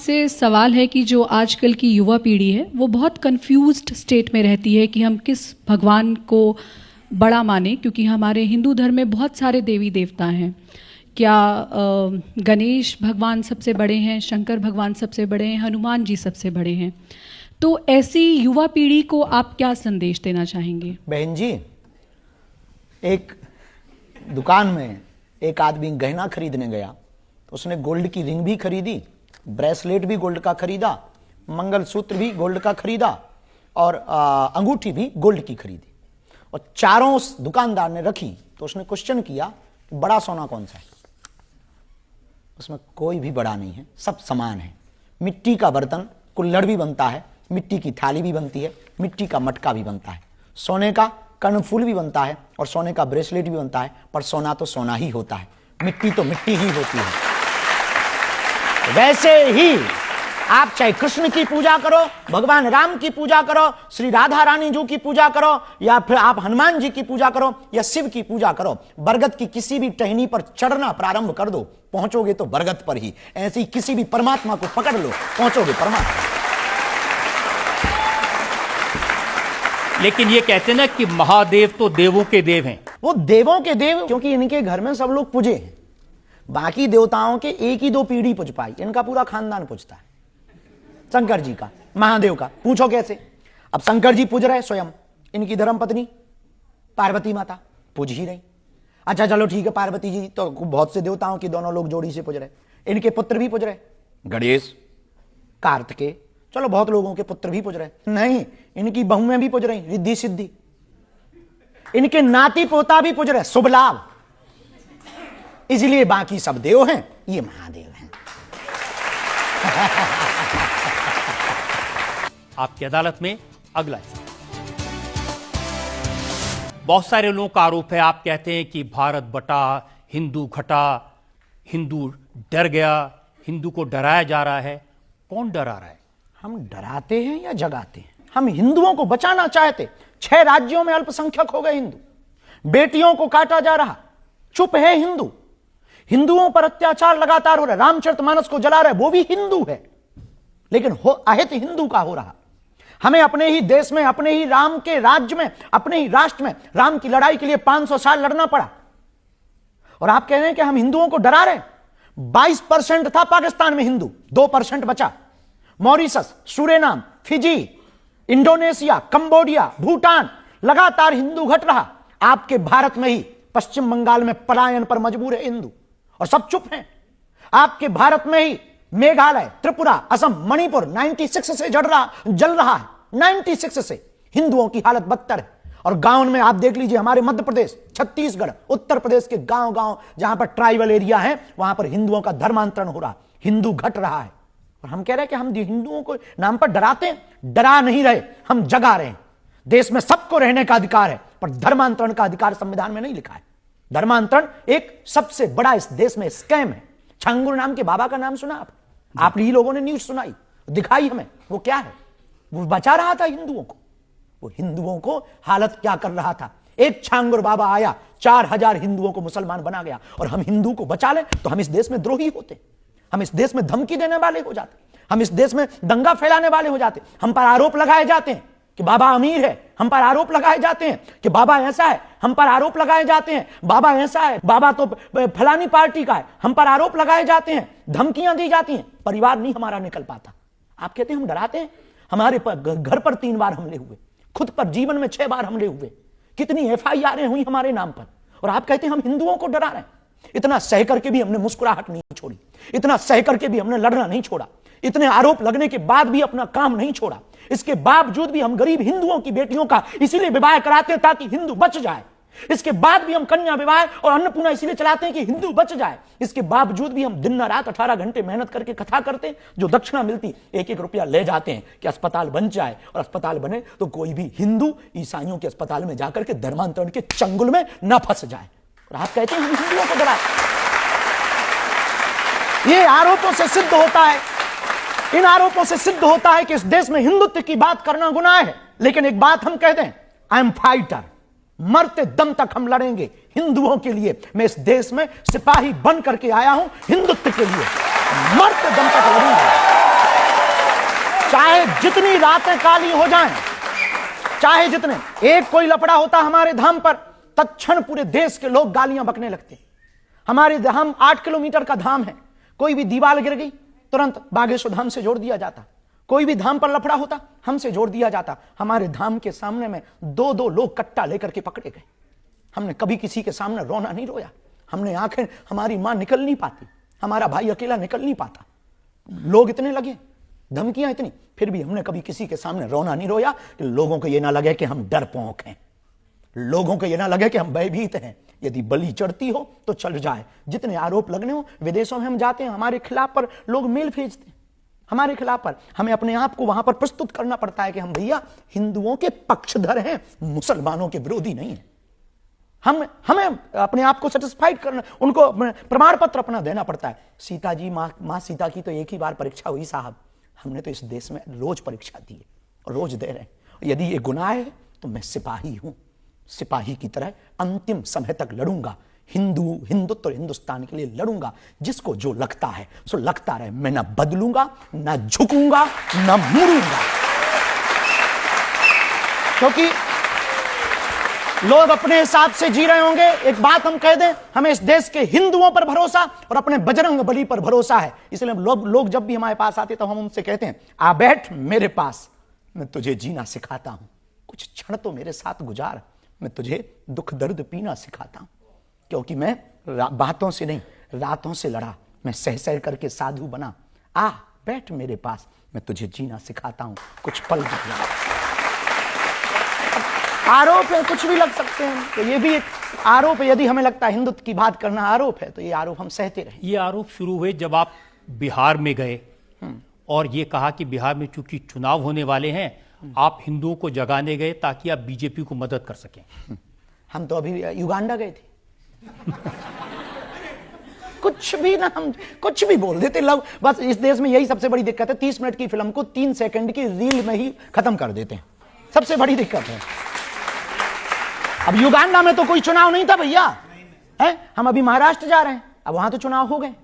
आपसे सवाल है कि जो आजकल की युवा पीढ़ी है वो बहुत कंफ्यूज्ड स्टेट में रहती है कि हम किस भगवान को बड़ा माने, क्योंकि हमारे हिंदू धर्म में बहुत सारे देवी देवता हैं। क्या गणेश भगवान सबसे बड़े हैं, शंकर भगवान सबसे बड़े हैं, हनुमान जी सबसे बड़े हैं? तो ऐसी युवा पीढ़ी को आप क्या संदेश देना चाहेंगे? बहन जी, एक दुकान में एक आदमी गहना खरीदने गया तो उसने गोल्ड की रिंग भी खरीदी, ब्रेसलेट भी गोल्ड का खरीदा, मंगलसूत्र भी गोल्ड का खरीदा और अंगूठी भी गोल्ड की खरीदी। और चारों उस दुकानदार ने रखी तो उसने क्वेश्चन किया, बड़ा सोना कौन सा है? उसमें कोई भी बड़ा नहीं है, सब समान है। मिट्टी का बर्तन कुल्हड़ भी बनता है, मिट्टी की थाली भी बनती है, मिट्टी का मटका भी बनता है, सोने का कर्णफूल भी बनता है और सोने का ब्रेसलेट भी बनता है, पर सोना तो सोना ही होता है, मिट्टी तो मिट्टी ही होती है। वैसे ही आप चाहे कृष्ण की पूजा करो, भगवान राम की पूजा करो, श्री राधा रानी जी की पूजा करो, या फिर आप हनुमान जी की पूजा करो या शिव की पूजा करो, बरगद की किसी भी टहनी पर चढ़ना प्रारंभ कर दो, पहुंचोगे तो बरगद पर ही। ऐसे ही किसी भी परमात्मा को पकड़ लो, पहुंचोगे परमात्मा। लेकिन ये कहते हैं ना कि महादेव तो देवों के देव हैं। वो देवों के देव क्योंकि इनके घर में सब लोग पूजे हैं, बाकी देवताओं के एक ही दो पीढ़ी पूज पाई, इनका पूरा खानदान पूजता है। शंकर जी का, महादेव का पूछो कैसे? अब शंकर जी पूज रहे स्वयं, इनकी धर्मपत्नी पार्वती माता पूज ही रही। अच्छा चलो ठीक है, पार्वती जी तो बहुत से देवताओं की दोनों लोग जोड़ी से पूज रहे, इनके पुत्र भी पूज रहे, गणेश, कार्तिकेय, चलो बहुत लोगों के पुत्र भी पूज रहे। नहीं, इनकी बहुएं भी पूज रही, रिद्धि सिद्धि, इनके नाती पोता भी पूज रहे, शुभ लाभ। इसलिए बाकी सब देव हैं, ये महादेव हैं। आपकी अदालत में अगला हिस्सा। बहुत सारे लोगों का आरोप है, आप कहते हैं कि भारत बटा, हिंदू घटा, हिंदू डर गया, हिंदू को डराया जा रहा है। कौन डरा रहा है? हम डराते हैं या जगाते हैं? हम हिंदुओं को बचाना चाहते। 6 राज्यों में अल्पसंख्यक हो गए हिंदू, बेटियों को काटा जा रहा, चुप है हिंदू। हिंदुओं पर अत्याचार लगातार हो रहा है, रामचरितमानस को जला रहे, वो भी हिंदू है, लेकिन अहित हिंदू का हो रहा। हमें अपने ही देश में, अपने ही राम के राज्य में, अपने ही राष्ट्र में राम की लड़ाई के लिए 500 साल लड़ना पड़ा, और आप कह रहे हैं कि हम हिंदुओं को डरा रहे हैं। 22% था पाकिस्तान में हिंदू, 2% बचा। Mauritius, Suriname, Fiji, Indonesia, Cambodia, Bhutan, लगातार हिंदू घट रहा। आपके भारत में ही पश्चिम बंगाल में पलायन पर मजबूर है हिंदू, और सब चुप हैं। आपके भारत में ही मेघालय, त्रिपुरा, असम, मणिपुर 96 से जल रहा है। 96 से हिंदुओं की हालत बदतर है। और गांव में आप देख लीजिए, हमारे मध्य प्रदेश, छत्तीसगढ़, उत्तर प्रदेश के गांव गांव जहां पर ट्राइबल एरिया है, वहां पर हिंदुओं का धर्मांतरण हो रहा, हिंदू घट रहा है। और हम कह रहे हैं कि हम हिंदुओं को नाम पर डराते हैं। डरा नहीं रहे, हम जगा रहे हैं। देश में सबको रहने का अधिकार है, पर धर्मांतरण का अधिकार संविधान में नहीं लिखा है। धर्मांतरण एक सबसे बड़ा इस देश में स्कैम है। छांगुर नाम के बाबा का नाम सुना आप ही लोगों ने न्यूज सुनाई, दिखाई हमें, वो क्या है? वो बचा रहा था हिंदुओं को, वो हिंदुओं को हालत क्या कर रहा था। एक छांगुर बाबा आया, 4000 हिंदुओं को मुसलमान बना गया, और हम हिंदू को बचा लें तो हम इस देश में द्रोही होते, हम इस देश में धमकी देने वाले हो जाते, हम इस देश में दंगा फैलाने वाले हो जाते। हम पर आरोप लगाए जाते हैं कि बाबा अमीर है, हम पर आरोप लगाए जाते हैं कि बाबा ऐसा है, हम पर आरोप लगाए जाते हैं बाबा ऐसा है, बाबा तो फलानी पार्टी का है, हम पर आरोप लगाए जाते हैं, धमकियां दी जाती हैं, परिवार नहीं हमारा निकल पाता। आप कहते हैं हम डराते हैं? हमारे घर पर 3 बार हमले हुए, खुद पर जीवन में 6 बार हमले हुए, कितनी FIR हुई हमारे नाम पर, और आप कहते हैं हम हिंदुओं को डरा रहे हैं। इतना सह करके भी हमने मुस्कुराहट नहीं छोड़ी, इतना सह करके भी हमने लड़ना नहीं छोड़ा, इतने आरोप लगने के बाद भी अपना काम नहीं छोड़ा। इसके बावजूद भी हम गरीब हिंदुओं की बेटियों का इसीलिए विवाह कराते हैं ताकि हिंदू बच जाए। इसके बाद भी हम कन्या विवाह और अन्नपूर्णा इसीलिए चलाते हैं कि हिंदू बच जाए। इसके बावजूद भी हम दिन रात 18 घंटे मेहनत करके कथा करते हैं। जो दक्षिणा मिलती 1-1 रुपया ले जाते हैं कि अस्पताल बन जाए, और अस्पताल बने तो कोई भी हिंदू ईसाइयों के अस्पताल में जाकर के धर्मांतरण के चंगुल में न फंस जाए। और आप कहते हैं हम हिंदुओं को डरा। ये आरोपों से सिद्ध होता है, इन आरोपों से सिद्ध होता है कि इस देश में हिंदुत्व की बात करना गुनाह है। लेकिन एक बात हम कहते हैं, आई एम फाइटर, मरते दम तक हम लड़ेंगे हिंदुओं के लिए। मैं इस देश में सिपाही बन करके आया हूं हिंदुत्व के लिए, मरते दम तक लड़ूंगा। जितनी रातें काली हो जाएं, चाहे जितने, एक कोई लफड़ा होता हमारे धाम पर, तत्क्षण पूरे देश के लोग गालियां बकने लगते। हमारे धाम 8 किलोमीटर का धाम है, कोई भी दीवार गिर गई तुरंत बागेश्वर धाम से जोड़ दिया जाता। कोई भी धाम पर लफड़ा होता हमसे जोड़ दिया जाता। हमारे धाम के सामने में 2-2 लोग कट्टा लेकर के पकड़े गए। हमने कभी किसी के सामने रोना नहीं रोया। हमने आंखें, हमारी मां निकल नहीं पाती, हमारा भाई अकेला निकल नहीं पाता, लोग इतने लगे, धमकियां इतनी, फिर भी हमने कभी किसी के सामने रोना नहीं रोया कि लोगों को यह ना लगे कि हम डरपोक हैं, लोगों को यह ना लगे कि हम भयभीत हैं। यदि बलि चढ़ती हो तो चढ़ जाए, जितने आरोप लगने हो। विदेशों में हम जाते हैं, हमारे खिलाफ पर लोग मेल भेजते हैं, हमारे खिलाफ पर हमें अपने आप को वहां पर प्रस्तुत करना पड़ता है कि हम भैया हिंदुओं के पक्षधर हैं, मुसलमानों के विरोधी नहीं है। हमें अपने आप को सेटिस्फाइड करना, उनको प्रमाण पत्र अपना देना पड़ता है। सीता जी, मां सीता की तो एक ही बार परीक्षा हुई साहब, हमने तो इस देश में रोज परीक्षा दी है और रोज दे रहे हैं। यदि ये गुनाह है तो मैं सिपाही हूं, सिपाही की तरह अंतिम समय तक लड़ूंगा, हिंदुत्व और हिंदुस्तान के लिए लड़ूंगा। जिसको जो लगता है सो लगता रहे, मैं ना बदलूंगा, ना झुकूंगा, ना मुड़ूंगा। क्योंकि लोग अपने हिसाब से जी रहे होंगे। एक बात हम कह दें, हमें इस देश के हिंदुओं पर भरोसा और अपने बजरंग बली पर भरोसा है। इसलिए लोग जब भी हमारे पास आते तो हम उनसे कहते हैं, आ बैठ मेरे पास, मैं तुझे जीना सिखाता हूं, कुछ क्षण तो मेरे साथ गुजार, मैं तुझे दुख दर्द पीना सिखाता हूं। क्योंकि मैं बातों से नहीं, रातों से लड़ा, मैं सह सह करके साधु बना। आ बैठ मेरे पास, मैं तुझे जीना सिखाता हूं, कुछ पल गुजार। आरोप है, कुछ भी लग सकते हैं, तो ये भी एक आरोप है। यदि हमें लगता है हिंदुत्व की बात करना आरोप है, तो ये आरोप हम सहते रहे। ये आरोप शुरू हुए जब आप बिहार में गए और ये कहा कि बिहार में चूंकि चुनाव होने वाले हैं, आप हिंदुओं को जगाने गए ताकि आप बीजेपी को मदद कर सकें। हम तो अभी युगांडा गए थे। कुछ भी ना, हम कुछ भी बोल देते लोग। बस इस देश में यही सबसे बड़ी दिक्कत है, 30 मिनट की फिल्म को 3 सेकंड की रील में ही खत्म कर देते हैं, सबसे बड़ी दिक्कत है। अब युगांडा में तो कोई चुनाव नहीं था भैया, है? हम अभी महाराष्ट्र जा रहे हैं, अब वहां तो चुनाव हो गए।